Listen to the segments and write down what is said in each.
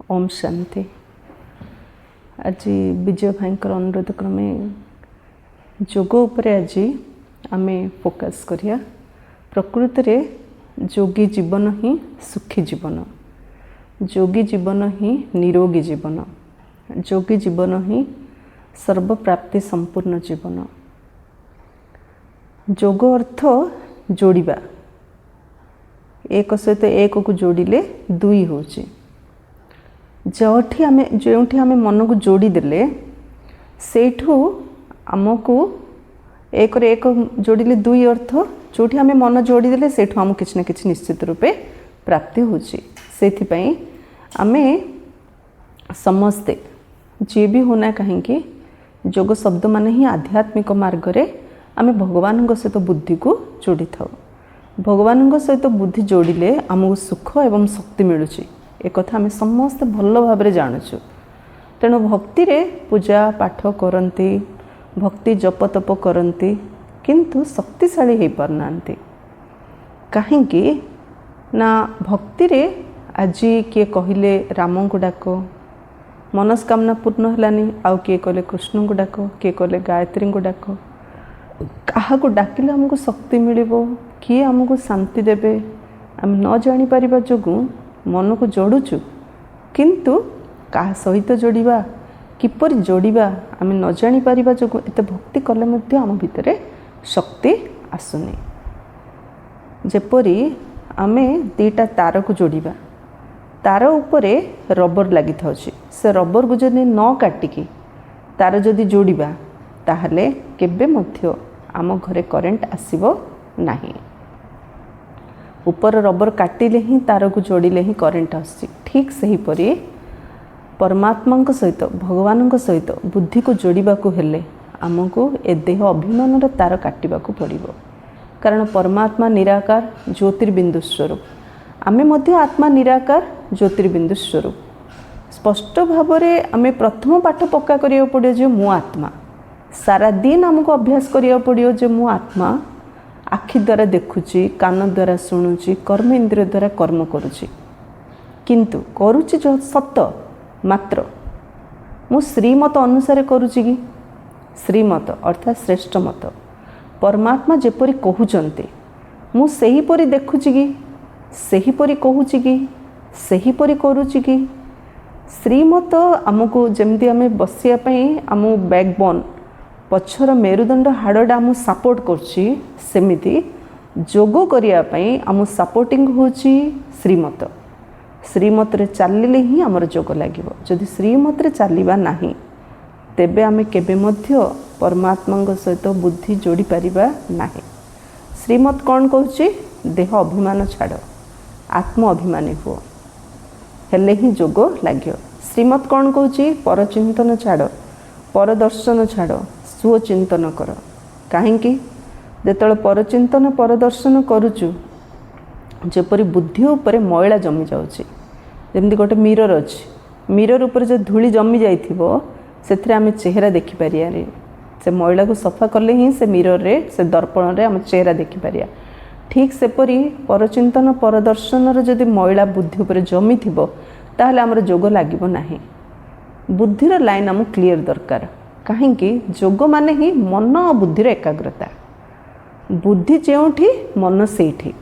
ओम शांति। आज विजय भाई अनुरोध क्रमे जोग उपरे आज आमे फोकस करिया। प्रकृति रे जोगी जीवन ही सुखी जीवन, जोगी जीवन ही निरोगी जीवन, जोगी जीवन ही सर्वप्राप्ति संपूर्ण जीवन। जोग अर्थ जोड़िबा, एक सहित एक को जोड़िले दुई होची। जोठी आमे मन को जोड़ी देले सेठू आमको एक रे एक जोड़िले दुई अर्थ। जोठी आमे मन जोड़ी देले सेठू आम किछि न किछि निश्चित रूपे प्राप्ति होची। सेथि पई आमे समस्ते जे भी होना कहीं जोग शब्द माने ही आध्यात्मिक मार्ग रे आमे भगवान सहित बुद्धि को जोड़ी थाउ। भगवान सहित बुद्धि जोड़िले आमको सुख एवं शक्ति मिलुची। एक कथा आमे समस्त भल भाव जानुचु। तेणु भक्ति रे पूजा पाठ करती, भक्ति जप तप करती, किंतु शक्तिशाली हो पारनांती। कहीं ना भक्ति रे आज किए कहले राम को डाक मनस्कामना पूर्ण हलानी, आउ किए कहले कृष्ण को डाक, किए कहले गायत्री को डाक। क्या डाकिले आमको शक्ति मिलिबो, किए आमको शांति देबे आम न जानी परिबा जोगु मन को जोड़ुचु। किंतु क्या सहित जोड़िबा, किपर जोड़िबा आम न जानी परिबा जोगु एते भक्ति कले मध्य आम भितरे शक्ति आसुनी। जेपरी आमे दीटा तार को जोड़िबा, तार उपरे रबर लगी थाउची। से रबर को जदि न काटिकी तार जदि जोड़िबा ताहले केबे मध्य आम घरे करेंट आसीबो नाही। ऊपर रबर काटिले ही तार को जोड़िले ही करेंट आसी। ठीक सही परी परमात्मा सहित भगवान सहित बुद्धि को जोड़िबा को हेले आमको ए देह अभिमान तार काटिबा को पड़िबो। कारण परमात्मा निराकार ज्योतिर्बिंदु स्वरूप, आमे मध्य आत्मा निराकार ज्योतिर्बिंदु स्वरूप। स्पष्ट भाव में आमे प्रथम पाठ पक्का करिया पड़ियो जे मु आत्मा। सारा दिन आमको अभ्यास करिया पड़ियो जे मु आत्मा आखि द्वारा देखुची, कान द्वारा शुणुची, कर्म इंद्रिय द्वारा कर्म करुची। किंतु करुची जो सत, मात्र मु श्रीमत अनुसार करुची कि श्रीमत अर्थात श्रेष्ठ मत परमात्मा जेपरी कहउचंती मु सही परी देखुची कि सही परी कहउची कि सही परी करुची कि। श्रीमत आमको जमती आमे बसिया पई आमु बैकबोन पछर मेरुदंड हाड़टा आम सपोर्ट करछि, सेमिति जोग करिया पई आम सपोर्टिंग होछि श्रीमत। श्रीमत रे चलिले ही आमर जोग लागिबो। जदि श्रीमत रे चलिबा नाही तेबे आमे केबे मध्य परमात्मा सहित बुद्धि जोड़ी परिबा नाही। श्रीमत कौन कहछि? देह अभिमान छाड़, आत्म अभिमानी हो हेले ही जोग लागियो। श्रीमत कौन कहछि? परचिंतन छाड़, परदर्शन छाड़, स्वचिंतन कर। कहीं जेतल परचिंतन परदर्शन करुचु जेपरी बुद्धि उपरे मैला जमी जाउची। जेमती गोटे मिरर अच्छी, मिरर उपर जो धूली जमी जाइथिबो सेथरे आमे चेहरा देखि पारिया रे। से मैला को सफा करले ही से मिरर रे से दर्पण रे आम चेहरा देखि पारिया। ठीक सेपरी परचिंतन परदर्शन रे जदि मैला बुद्धि उपरे जमी थिबो ताहले हमर जोग लागिबो नाही। बुद्धिर लाइन आम क्लियर दरकार। कहीं जोग माने ही मन और बुद्धिर एकाग्रता। बुद्धि जेउठी मन सेठी।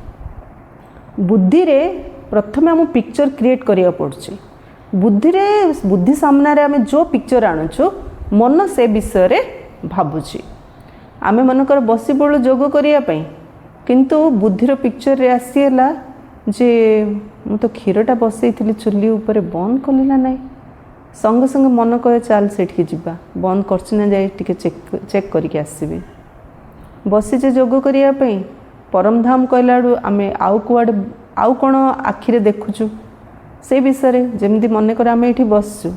बुद्धि रे प्रथमे आम पिक्चर क्रिएट करिया पड़छि। बुद्धि रे बुद्धि सामना रे आमे जो पिक्चर आनुछु मन से विषय रे भाबुछि। आमे मनकर बसी पड़ो जोग करिया पई, किंतु बुद्धिर पिक्चर रे आसीला जे मु तो क्षीरटा बसैथिली चुल्ली ऊपर बंद कली ना नाही। संगे संगे मन कहे चल सेठी जीवा, बंद करछि ना जाई टिके चेक करके आसीबी। बसीचे जोग करिया पई परम धाम कहलाडू आमे आउ कुआड आउ कोन आखिरे देखुछु से विषय रे। जेमती मन कर आमे एठी बसछु,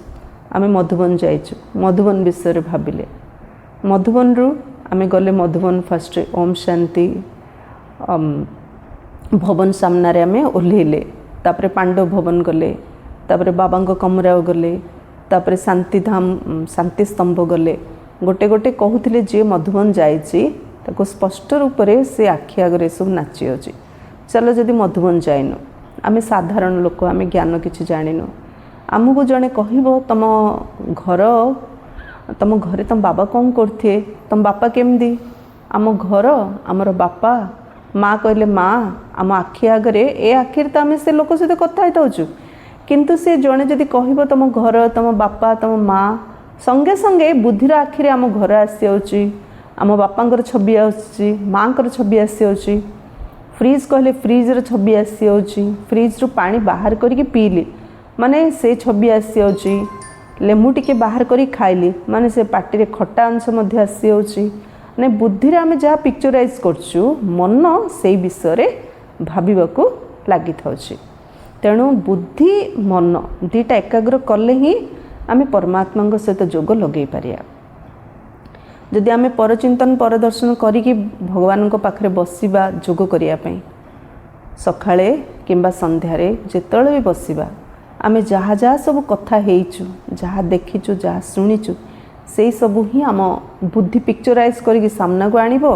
आमे मधुबन जाइछु, मधुबन विषय रे भाबिले। मधुबन रु आमे गले मधुबन फर्स्ट ओम शांति भवन सामना रे आमे ओल्हेले। तापरे पांडव भवन गले, तापरे बाबांको कमरा गले, तापरे शांति धाम शांति स्तंभ गले। गोटे गोटे कहूथिले जे मधुबन जाइछि ताको स्पष्ट रूप से से आखि आगे सब नाची अछि। चलो जदि मधुबन जाइनु, आमे साधारण लोक, आमे ज्ञान किछि जानिनु, आमको जड़े कह तुम घरे तुम बाबा कौन करते, तुम बापा केमती, आम घर आमर बापा माँ कहले माँ आम आखि आगे ए आखिर तो आम से लोक सहित कथा होता किंतु से जड़े जदि कह तुम घर तुम बापा तुम माँ संगे संगे बुद्धिर आखिरे आम घर आसी आम बापांकर छवि आसी माँ छवि आसी फ्रिज कहले फ्रिज्र छवि आसी फ्रिज्रु पानी बाहर करके पीली माने से छवि आसी लेमु टिके बाहर करी खाइली माने से पार्टी खट्टा अंश आसी माने बुद्धि आम जहाँ पिक्चराइज करछु मन से विषय भाविबाकू लगी था। तेणु बुद्धि मन दीटा एकाग्र कले ही आम परमात्मा सहित जोग लगे पारिया। जदि आम परचिंतन परदर्शन करिकी भगवान पाखरे बसिबा जोग करिया सकाळे किंबा संध्यारे जेतळे भी बसिबा आमे जहाँ जहाँ सब कथा हेइचु जहाँ देखिचु जहाँ शुणीचु से सबू ही आम बुद्धि पिक्चराइज करके सामना को आनिबो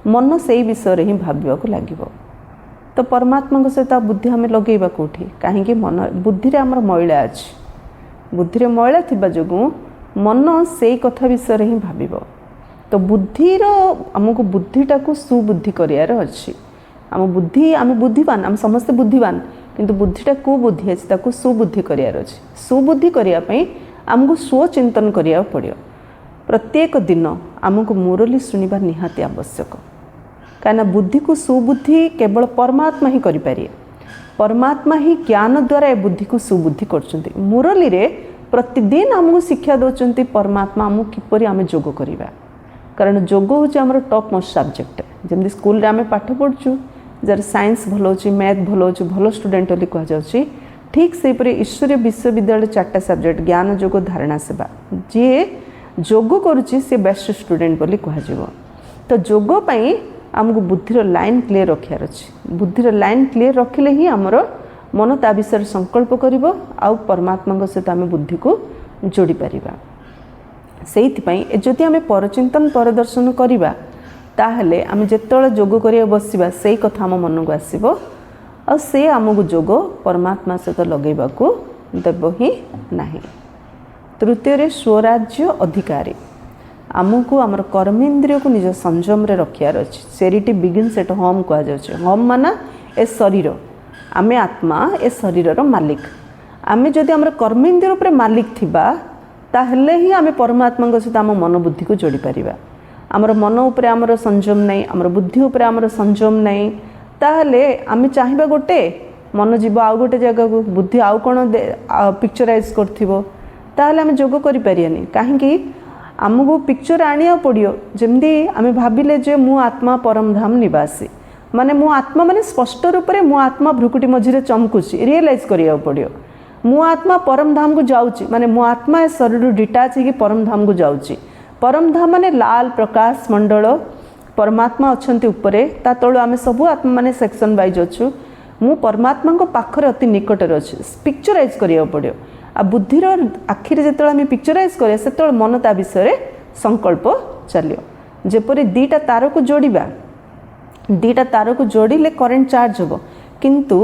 मन से विषय ही भाविबाकू लागिबो। तो परमात्मा सहित बुद्धि आम लगेबा कोठी कहीं मन बुद्धि रे आमर मैला अछि बुद्धि रे मैला थिबा जोगु मन से कथा विषय ही भाविबो। तो बुद्धिर आमको बुद्धिटा को सुबुद्धि करियार अछि आम बुद्धि आम बुद्धिवान आम समस्ते बुद्धिवान किंतु बुद्धिटा को बुद्धि अछि ताकू सुबुद्धि करियार अछि। सुबुद्धि करिया पई आमको स्वचिंतन करिया पड़ियो। प्रत्येक दिन आमको मुरली शुणिबा निहाती आवश्यक काना बुद्धि को सुबुद्धि केवल परमात्मा ही करि पारे। परमात्मा ही ज्ञान द्वारा ए बुद्धि को सुबुद्धि करछन्ति। मुरली रे प्रतिदिन आमको शिक्षा दोचन्ति परमात्मा आमको किपरि आमे जोग करिबा कारण जोग होछि हमर top most subject Zeme school रे आमे पाठ पढछु जर साइंस भलो होछि मैथ भलो होछि भलो स्टूडेंट होली कह जाउछि ठीक से परे ईश्वरीय विश्वविद्यालय 4टा सब्जेक्ट ज्ञान जोग धारणा सेवा जे जोग करुछि से बेस्ट स्टूडेंट बोली कह जिवो। तो जोग पई हमको बुद्धिर लाइन क्लियर रखियार अछि। बुद्धिर लाइन क्लियर रखिले ही हमर मन ता विषय संकल्प करिवो आ परमात्मा सहित आमे बुद्धि को जोड़ी परिबा। सेइथिपई जदि आमे परचिंतन परदर्शन करिबा ताहले आमे जेतळे जोग करिया बसिबा सेई कथा हम मन को आसीबो आ से आमको जोग परमात्मा सहित लगेबाकू देबो ही नाही। तृतीय रे स्वराज्य अधिकारी आमको आमर कर्मेंद्रिय को निज संयम रे रखियार अछि। चैरिटी बिगिन्स एट होम कह जाउछि। होम माना ए शरीर आमे आत्मा ए शरीरर मालिक आमे जदि आमर कर्मेंद्रिय ऊपर मालिक थिबा ताहले ही आमे परमात्मा सहित आम मन बुद्धि को जोड़ी पारिबा। आमर मन उपरे आमर संयम नहीं आमर बुद्धि उपरे आमर संयम नहीं ताहले आमे चाहिबा गोटे मन जीव आउ गोटे जगह को बुद्धि आउ कोन पिक्चराइज करथिबो ताहले आमे जोग करि पारियानी काहेकि आमको पिक्चर आनिया पड़ियो। जेमती आमे भाबिले जे मु आत्मा परम धाम निवासी माने मु आत्मा माने स्पष्ट रूप रे मु आत्मा भ्रुकुटी मझिरे चमकुची रियलाइज करिया पड़ियो। मु आत्मा परम धाम को जाउची माने मु आत्मा ए शरीर डिटाच कि परम धाम को जाउची। परम धाम माने लाल प्रकाश मंडल परमात्मा अछंती उपरे ता तळो आमे सबु आत्मा माने सेक्शन वाइज अछु। मु परमात्मा को पाखरे अति निकट रे अछि पिक्चराइज करिया पड़ियो। आ बुद्धिर आखिर जेतळे आमे पिक्चराइज करिया सेतळे मन ता विषय संकल्प चलियो। जेपरि दीटा तार को जोड़िबा दीटा तार को जोड़िले करेंट चार्ज होबो किंतु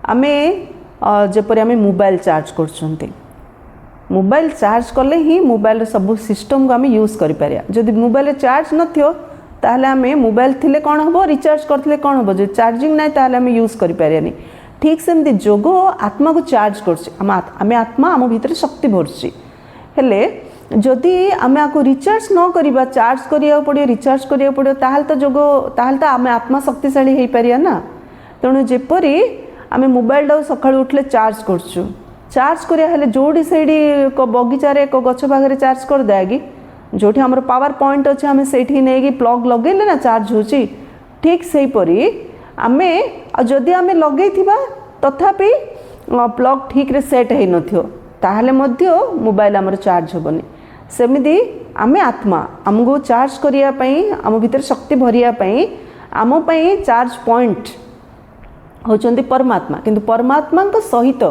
आमे जेपरि आमे मोबाइल चार्ज करछन्ते मोबाइल चार्ज कले ही मोबाइल सब सिस्टम को आमे यूज करि पारिया। जदि मोबाइल चार्ज नथियो ताहले आमे मोबाइल थिले कोन हबो रिचार्ज करथिले कोन हबो जे चार्जिंग नै ताहले आमे यूज करि पारियानी। ठीक सेमती जोग आत्मा को चार्ज करछि आमे आत्मा आम भीतर शक्ति भरछि हेले जदि आमे आको रिचार्ज न करिबा चार्ज करिया पड़ियो रिचार्ज करिया पड़ियो ताहले तो जोग ताहले तो आमे आत्मा शक्तिशाली हेई पारिया ना। तेणु जेपरि आमे मोबाइल टा सकाळ उठले चार्ज करछु चार्ज करिया हेले जोडी सेडी को बगीचा रे को गछ भागरे चार्ज कर देगी जोठी हमर पावर पॉइंट अछि आमे सेठी नेगी प्लग लगेले ना चार्ज होछि। ठीक सेही परी आमे जदि आमे लगेई थिबा तथापि प्लग ठीक रे सेट हेई नथियो ताहले मध्य मोबाइल हमर चार्ज होबनी। सेमिदी आमे आत्मा हमगो चार्ज करिया पई आम भीतर शक्ति भरिया पई आम पई चार्ज पॉइंट होचंती परमात्मा किंतु परमात्मा को सहित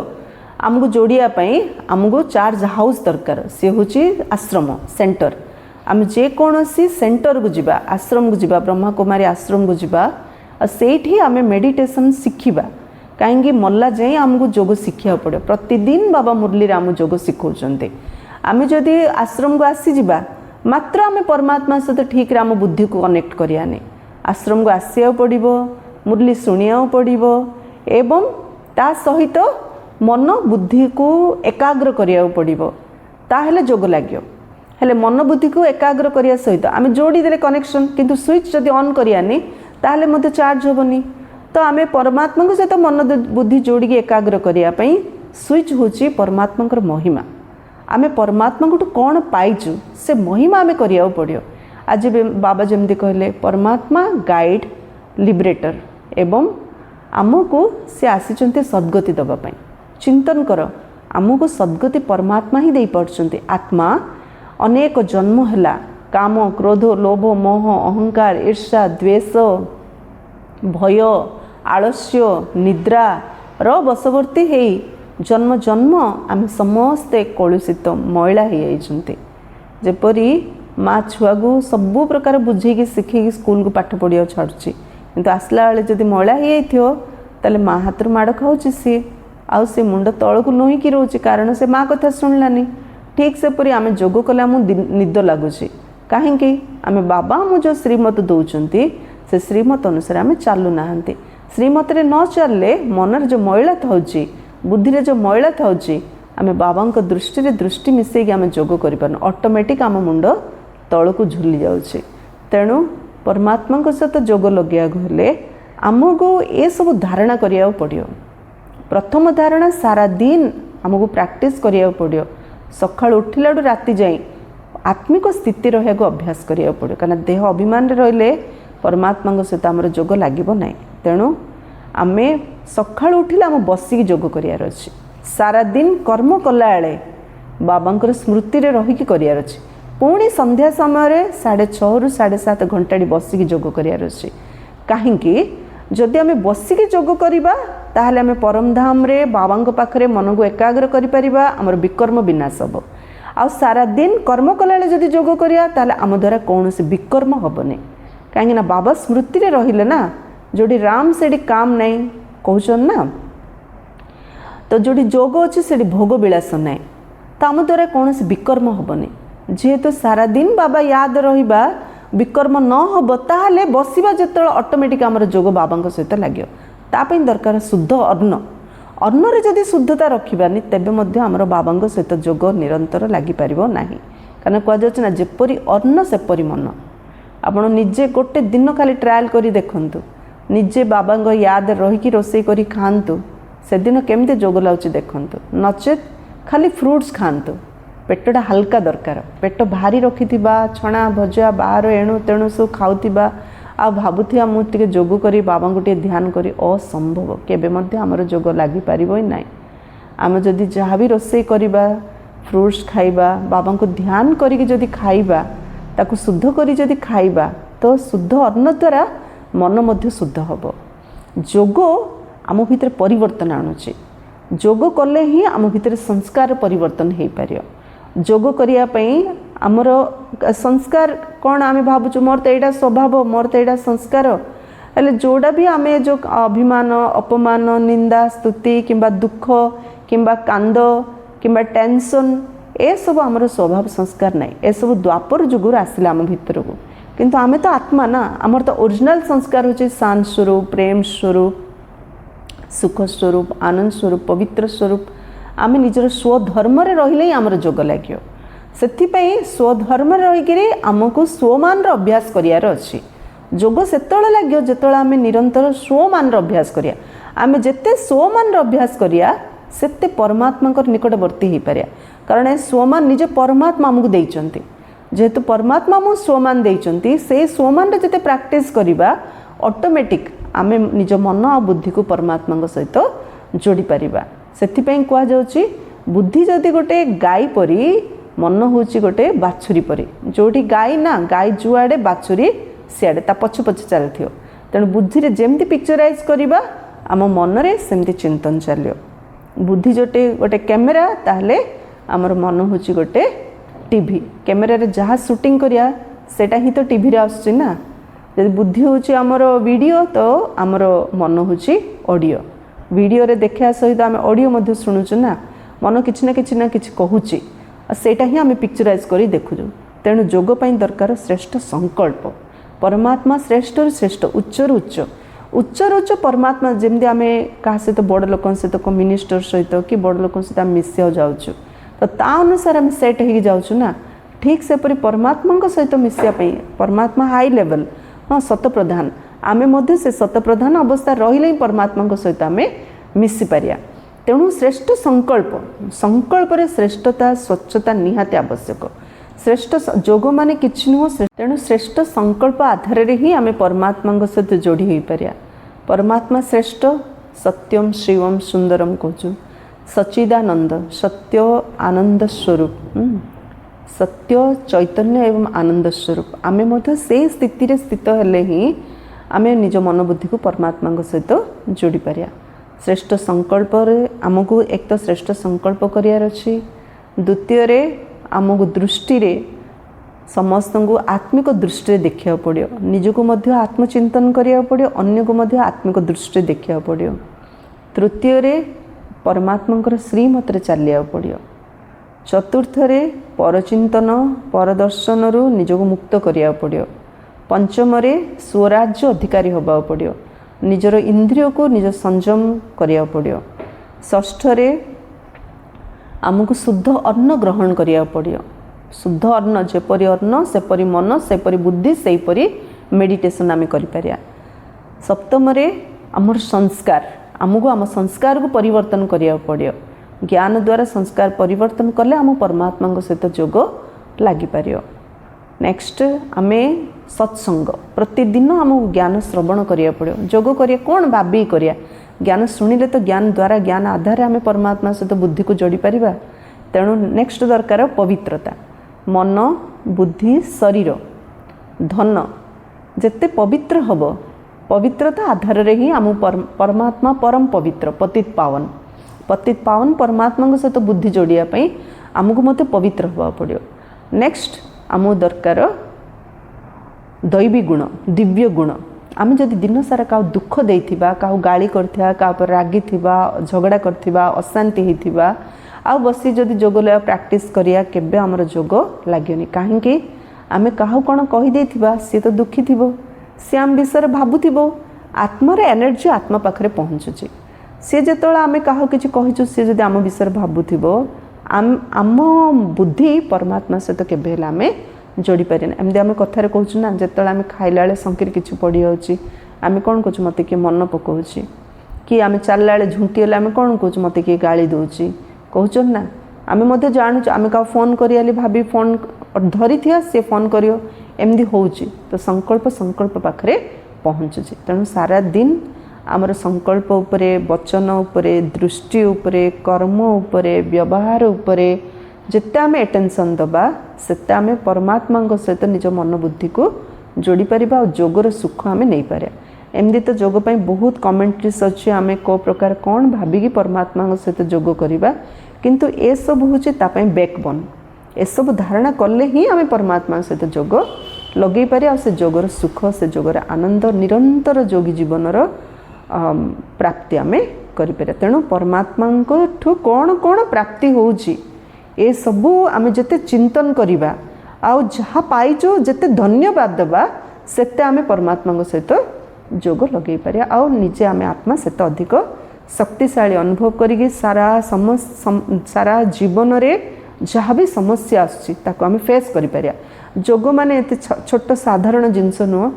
आमको जोड़िया पई आमको चार्ज हाउस दरकार से होची आश्रम सेंटर। आम जे कोनोसी सेंटर को जिबा आश्रम को जिबा ब्रह्मा कुमारी आश्रम को जिबा सेठी आमे मेडिटेशन शिखिबा कहीं मल्ला जाए आमको जोग शिखा पड़ो। प्रतिदिन बाबा मुरली आम जोग शिखौंट। आम जदि आश्रम को आसीजा मात्र आम परमात्मा सहित ठीक आम बुद्धि को कनेक्ट करानी। आश्रम को आसिया पड़ो, मुरली शुणा पड़ो एवं ता सहित मन बुद्धि को एकाग्र करिया पड़ो, ताहले जोग लगे। हेले मन बुद्धि को एकाग्र करिया सहित आम जोड़ी देले कनेक्शन, किंतु स्विच जदि ऑन करियानी ताहले मते चार्ज होबनी। तो आम परमात्मा को सहित मन बुद्धि जोड़ी एकाग्र करिया पई स्विच होची परमात्मा कर महिमा। आम परमात्मा को कौन पाइचु से महिमा आम करिया पड़ो। आज बाबा जमती कहले परमात्मा गाइड लिबरेटर एवं आमको से आसीचंते सद्गति दबापाई। चिंतन कर आमको सद्गति परमात्मा ही दे पारछंती। आत्मा अनेक जन्म हैला काम क्रोध लोभ मोह अहंकार ईर्षा द्वेष भय आलस्य निद्रा रो बसवर्ती है जन्म जन्म आम समस्ते कलुषित मैला हो। जेपरी माँ छुआ को सबू प्रकार बुझे शिखे स्कूल को पाठ पढ़िया छाड़ी, किंतु आसला बेले जब मैला हो ताले माँ हाथ माड़ खाऊँ सी आउ से मुंड तल को नोईकी रोचे, कारण से माँ कथा शुणलानी। ठीक से परी आम जोग कले आम निद लगुच कहीं आम बाबा आम जो श्रीमत दौरान से श्रीमत अनुसार आम चलू ना। श्रीमत रे न चलले मनर जो मैला था बुद्धि रे जो मैला था आम बाबा दृष्टि रे दृष्टि मिसेक आम जोग कर ऑटोमेटिक आम मुंड तल को झुली जाऊँचे। तेणु परमात्मा सहित जोग लगे गले आमको ये सब धारणा करिया पड़ो। प्रथम धारणा सारा दिन आमको प्रैक्टिस करिया पड़ो। सकाळ उठिला राति जाए आत्मिक स्थिति रहा अभ्यास करिया पड़ो, कारण देह अभिमान रहिले परमात्मा सहित आमर जोग लागिबो नाही। तेणु आमे सकाळ उठिला आम बसिक जोग करियार अछि। सारा दिन कर्म कला बेले बाबांकर स्मृति रे रहिकी करियार अछि। पुणी संध्या समय 6:30 रु 7:30 घंटा बसिक जोग करियार अछि। काहेकि जदि आम बसिक जोग करिबा ताहले आम परम धाम रे बाबा पाखरे मन को एकाग्र करि परिबा, आमर विकर्म विनाश हबो। आ सारा दिन कर्म कला जदि जोग करिया ताहले आम द्वारा कौनसी विकर्म हबनी। कहीं ना बाबा स्मृति रे रहिले ना, जोड़ी राम सेठी काम नहीं कहउछन ना, तो जोड़ी जोग अच्छी से भोग विलास ना, तो आम द्वारा कौनसी विकर्म हबनी। जेहेतु सारा दिन बाबा याद रहिबा विकर्म न हम ताहले बसिबा जेतल ऑटोमेटिक आमर जोग बाबा सहित लगे। तापई दरकार शुद्ध अन्न। अन्न रे जदि शुद्धता रखिबानी तेबे मध्य आमर बाबा सहित जोग निरंतर लागि परिबो नाही। कारण कह जाउछ ना जेपरी अन्न सेपरी मन। आपण निजे गोटे दिन खाली ट्रायल करी देखंतु, निजे बाबा याद रहीकि रोषे करी खांतु, से दिन केमते जोग लाउची देखंतु। नचेत खाली फ्रूट्स खांतु, पेटटा हल्का दरकार। पेट भारी रखिथिबा छणा भजा बाहर एणु तेणु सब खाउथिबा आ भाबुथिबा मु टिके जोग करी बाबा को टिके ध्यान करी असंभव केबे मध्ये हमर जोग लागि परिबो नै। आम जदि जहाँ भी रोषे करिबा फ्रूट्स खाइबा बाबा को ध्यान करी जदि खाइबा ताकू शुद्ध करी जदि खाइबा तो शुद्ध अन्न द्वारा मन मध्ये शुद्ध हबो। जोग आम भितर परिवर्तन आणुची। जोग कले ही आम भितर संस्कार परिवर्तन हो पार। जोग करिया पई आमर संस्कार कौन आम भावुँ मोर तो यहाँ स्वभाव मोर तो यहाँ संस्कार हेले जोड़ा भी आम जो अभिमान अपमान निंदा स्तुति किंबा दुख किंबा कांद किंबा टेंशन ए सब आमर स्वभाव संस्कार ना। ए सब द्वापर जुगर आसिला आम भितर को, किंतु आमे तो आत्मा ना, आमर तो ओरिजिनल संस्कार होचे शांत स्वरूप प्रेम स्वरूप सुख स्वरूप आनंद स्वरूप पवित्र स्वरूप। आम निजर स्वधर्म रहिले ही आमर जोग लगे। से स्वधर्म रहीकि आमको स्वमान अभ्यास करियार अछि। जोग सेतବେଳେ लगे जेतବେଳେ आम निरंतर स्वमान अभ्यास करिया। आम जेते स्वमान अभ्यास करिया सेते परमात्मा निकटवर्ती हो पारिया। कारण स्वमान निज परमात्मा आमको देइचंती। जेहेतु परमात्मा आमको स्वमान देइचंती, से स्वमान रे जेते प्रैक्टिस करिबा ऑटोमेटिक आम निज मन आ बुद्धि को परमात्मा सहित जोड़ी पारिबा। सेथिपई कह जाउची बुद्धि जदि गोटे गाई परी मन होची गोटे बाछुरी परी। जोटी गाई ना गाई जुआड़े बाछुरी सियाड़े ता पछ पछ चलथियो। तेणु बुद्धि रे जेमती पिक्चराइज करिबा आम मन रे सेमती चिंतन चलियो। बुद्धि जोटे गोटे कैमेरा ताहले आमर मन होची गोटे टीवी। कैमेरा रे जहाँ शूटिंग करिया सेटा ही तो टीवी रे आसुची ना। यदि बुद्धि होची आमर वीडियो तो आमर मन होची ऑडियो। वीडियो रे देखा सहित आम ऑडियो मध्य शुणुचु ना मन किछि ना किछि कहूची सेटा ही आम पिक्चराइज करी देखुचु। तेणु जोग पई दरकार श्रेष्ठ संकल्प। परमात्मा श्रेष्ठ श्रेष्ठ उच्चर उच्च उच्चर उच्च परमात्मा जमी आम क्या सहित बड़ लोक सहित मिनिस्टर सहित कि बड़ लोक सहित आम मिसिया जाऊँ तो ता अनुसार आम सेट हो जाऊँ ना ठीक सेपरी परमात्मा सहित मिसिया परमात्मा हाई लेवल हाँ सत प्रधान आमे से सत प्रधान अवस्था रहिले ही परमात्मा सहित आम मिसी पारिया। तेणु श्रेष्ठ संकल्प संकल्प रे श्रेष्ठता स्वच्छता निहाती आवश्यक। श्रेष्ठ जोग माने किछि नुह। तेणु श्रेष्ठ संकल्प आधार रे ही आमे परमात्मा सहित जोड़ी हो पारिया। परमात्मा श्रेष्ठ सत्यम शिवम सुंदरम कहूँ सच्चिदानंद सत्य आनंद स्वरूप सत्य चैतन्य एवं आनंद स्वरूप आमे मध्य से स्थिति रे स्थित हेले ही आमे निज मन बुद्धि को परमात्मा सहित जोड़ी पारिया। श्रेष्ठ संकल्प रे आमको एक तो श्रेष्ठ संकल्प करियार अछि। द्वितीय रे आमको दृष्टि रे समस्त को आत्मिक दृष्टि देखा पड़ो। निजको मध्य आत्मचिंतन करिया पड़ो अन्य को मध्य आत्मिक दृष्टि देखा पड़ो। तृतीय रे परमात्मा श्रीमत रे चलिया पड़ो। चतुर्थ रे परचिंतन परदर्शन रु निजको मुक्त करिया पड़ो। पंचम रे स्वराज्य अधिकारी होबा पड़ो। निजर इंद्रिय को निज संयम करिया पड़ो। षष्ठ रे आमको शुद्ध अन्न ग्रहण करिया पड़ो। शुद्ध अन्न जेपरी अन्न सेपरी मन सेपरी बुद्धि सेपरी मेडिटेशन आम करिपारिया। सप्तम रे आमर संस्कार आमको आम संस्कार को परिवर्तन करिया पड़ो। ज्ञान द्वारा संस्कार परिवर्तन कले आम परमात्मा सहित जोग लगी पारियो। नेक्स्ट आमे सत्संग प्रतिदिन आमको ज्ञान श्रवण करिया पड़ो। जोग करिया कौन भाभी करिया ज्ञान शुणिले तो ज्ञान द्वारा ज्ञान आधार आम परमात्मा सहित बुद्धि को जोड़ी पारिबा। तेणु नेक्स्ट दरकार पवित्रता मन बुद्धि शरीर धन जेते पवित्र हब पवित्रता आधार रे ही आम परमात्मा परम पवित्र पतित पावन परमात्मा सहित बुद्धि जोड़िया आमको मत पवित्र हवा पड़ो। नेक्स्ट आम दरकार दैवी गुण दिव्य गुण आम जदि दिन सारा क्या दुख देथिबा क्या गाली करथिबा क्या पर रागी थिबा झगड़ा करथिबा अशांति होइथिबा आ बसी जदि जोग ले प्रैक्टिस करिया केबे हमर जोग लागियोनी। काहेकि आमे काहू कोन कहि देथिबा से तो दुखी थिबो से आम विषय भाबुथिबो आत्मार एनर्जी आत्मा पाखरे पहुँचुची सी जेतोला आमे काहू किछि कहिछु से जदि आम विषय भाबुथिबो आम बुद्धि परमात्मा सहित केबे हेला आमे जोड़ी पारे ना। एमती आम कथार कहूँ ना जिते आम खाइला बेले संकीर किसी पड़ी जाऊँगी आम कौन कहूँ मत किए मन पकाऊँ कि आम चलला बेले झुंटी हेल्ले आम कौन कहूँ मत किए गाड़ी दूची कहूँ ना आम जानूँ आम क्या फोन करी भाभी फोन धरी थी सी फोन कर एमती हो तो संकल्प पाखे पहुँचुची। तेणु सारा दिन आमर संकल्प उपरे वचन उपरे दृष्टि उपरे कर्म उपरे व्यवहार उपरे जिते आम एटेंशन दबा सेते आम परमात्मा सहित निज मन बुद्धि को जोड़ी पारिबा और जोगर सुख आम नहीं पारे। एमती तो जोग पाई बहुत कमेंट्रीज अच्छी आम को प्रकार कौन भाविकी परमात्मा सहित जोग करवा किंतु ए सब होची तापाई बैकबोन ए सब धारणा कले ही आम परमात्मा सहित जोग लगे पारे और से जोगर सुख से जोगर आनंद निरंतर जोगी जीवनर प्राप्ति आम करें। तेणु परमात्मा ठू कौन कौन प्राप्ति होची ए सबू आम जिते चिंतन करिबा आउ जहाँ पाइचो जिते धन्यवाद देबा सेते आम परमात्मा सहित जोग लगे पारे आउ निजे आम आत्मा सेते अधिक शक्तिशाली अनुभव करिकी सारा जीवन रे जहाँ भी समस्या आसुची ताको आम फेस करि पारिया। जोग माने एते छोट साधारण जिनस नुह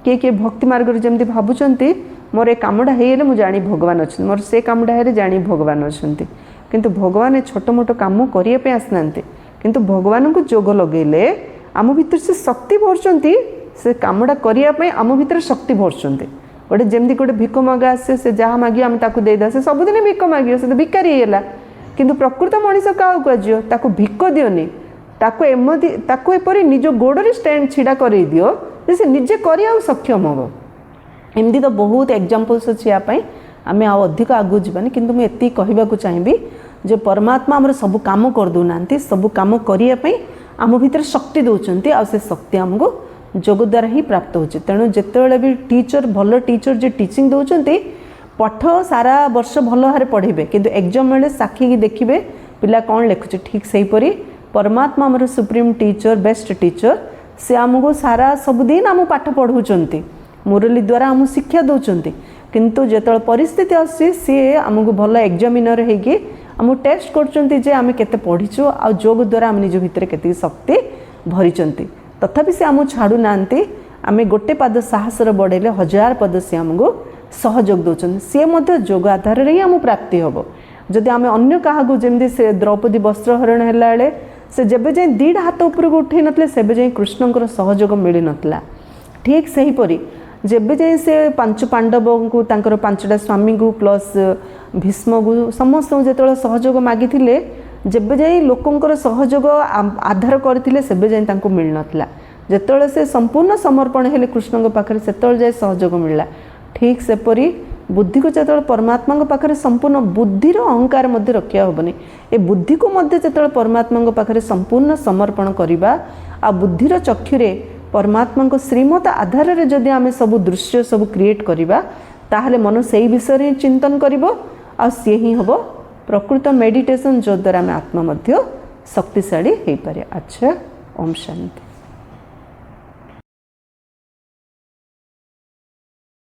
किए भक्ति मार्ग रे जेमती भाबुचंती मोर ए कामडा हेले मु जानी भगवान अछन मोर से कामडा हेले जानी भगवान अछंती किंतु भगवान छोट मोट कम करने आसना किंतु भगवान को जोग लगेले आम भीतर से शक्ति भरचंती से कामटा करने आम भीतर शक्ति भरचंती। गोटे जमती गोटे भिक मगा आसे से जहाँ मागे आम ताकू देदा से सबुदिन भिक मागियो से तो भिकारी होगा किंतु प्रकृत मनीष क्या कह ताकू भिक दियोनी ताकू एपरी निज गोड़े स्टैंड छिड़ा कर दियो से निजे कर सक्षम हम। एमती तो बहुत एग्जांपल्स अच्छी यापाई आम अधिक आगू जावानी किंतु मुझे एति कहवाक चाहिए जे परमात्मा आमर सब काम कर दौना सब काम करने आम भीतर शक्ति दौरान आ से शक्ति आमको जोग द्वारा ही प्राप्त होची। तेणु जितेबाला भी टीचर भल टीचर जे टीचिंग दौरान पाठ सारा वर्ष भल भाव पढ़े किंतु एग्जाम बेले साखी देखिए पिला कौन लिखुचे ठीक से हीपरी परमात्मा आमर सुप्रीम टीचर बेस्ट टीचर से आमको सारा सबुदिन आम पाठ पढ़ाऊँच मुरली द्वारा आम शिक्षा दौरान किंतु जो परिस्थिति आसी सी आमको भल एग्जामिनर होगी आम टेस्ट करें केते पढ़ीचु आ जोग द्वारा आम निज भितर के शक्ति भरी तथापि से आम छाड़ू ना आम गोटे पाद साहसर बढ़ेले 1000 पद से आमको सहयोग दौरान सी जोग आधार ही आम प्राप्ति हम जदि आम अन्य क्या जमी से द्रौपदी वस्त्रहरण है से जब जाए 2 हाथ उपरको उठे नथिले सेबे जाए कृष्णंकर सहयोग मिल नथिला ठीक से हीपरी जेबे जाए से 5 पांडव को तांकर 5टा स्वामी को प्लस भीष्म को समस्त जो सहयोग मागी जेबे जाए लोकंकर सहयोग आधार करथिले सेबे जाए तांको मिल नथिला जेतळे से संपूर्ण समर्पण हेले कृष्ण पाखे से जाए सहयोग मिलला ठीक सेपरी बुद्धि को जो परमात्मा पाखे संपूर्ण बुद्धिर अहंकार मध्य रखा हेनी ए बुद्धि को जो परमात्मा पाखे संपूर्ण समर्पण करवा आ बुद्धिर चक्षुरे परमात्मा श्रीमत आधार में जदि आम सब दृश्य सब क्रिएट करवा ताहले मन से विषय ही चिंतन करिवो आ सी ही हम प्रकृत मेडिटेशन जो द्वारा आम आत्मा मध्य शक्तिशाली हो पारे। अच्छा, ओम शांति।